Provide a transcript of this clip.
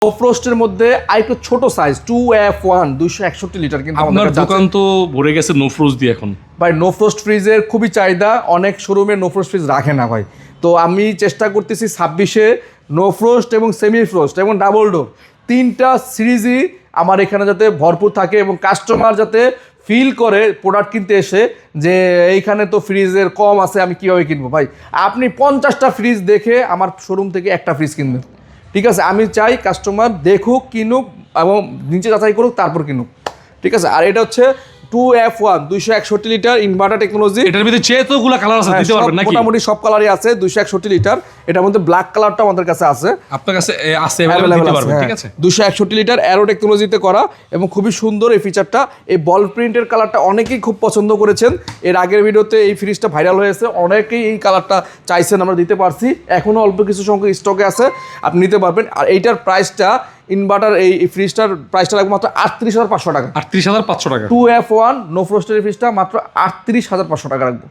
ফ্রস্টের মধ্যে আরেকটু ছোট সাইজ 2F1 261 লিটার, কিন্তু আপনার দোকান তো ভরে গেছে নো ফ্রোজ দিয়ে এখন। ভাই নো ফ্রস্ট ফ্রিজের খুবই চাহিদা, অনেক শোরুমে নো ফ্রস্ট ফ্রিজ রাখে না ভাই। তো আমি চেষ্টা করতেছি 26-এ নো ফ্রস্ট এবং সেমি ফ্রস্ট এবং ডাবল ডোর তিনটা সিরিজই আমার এখানে যাতে ভরপুর থাকে এবং কাস্টমার যাতে ফিল করে প্রোডাক্ট কিনতে এসে যে এইখানে তো ফ্রিজের কম আছে, আমি কীভাবে কিনবো। ভাই আপনি 50টা ফ্রিজ দেখে আমার শোরুম থেকে একটা ফ্রিজ কিনবেন, ঠিক আছে? আমি চাই কাস্টমার দেখুক, কিনুক এবং নিচে যাচাই করুক, তারপর কিনুক, ঠিক আছে? আর এটা হচ্ছে 2F1 261 লিটার ইনভার্টার টেকনোলজি। এটার ভিতরে যেহেতুগুলো কালার আছে দিতে পারবেন নাকি? মোটামুটি সব কালারই আছে। 261 লিটার, এটার মধ্যে ব্ল্যাক কালারটা আমাদের কাছে আছে, আপনার কাছে আছে, अवेलेबल দিতে পারবেন, ঠিক আছে? 261 লিটার অ্যারো টেকনোলজিতে করা এবং খুবই সুন্দর এই ফিচারটা। এই বল প্রিন্টের কালারটা অনেকেই খুব পছন্দ করেছেন। এর আগের ভিডিওতে এই ফ্রিজটা ভাইরাল হয়েছে, অনেকেই এই কালারটা চাইছেন, আমরা দিতে পারছি। এখনও অল্প কিছু সংখ্যক স্টকে আছে, আপনি নিতে পারবেন। আর এইটার প্রাইসটা ইনভার্টার এই ফ্রিজটার প্রাইসটা লাগবে মাত্র 38,500 টাকা। 38,500 টাকা। 2F1 নো ফ্রস্টের ফ্রিজটা মাত্র 38,500 টাকা রাখবো।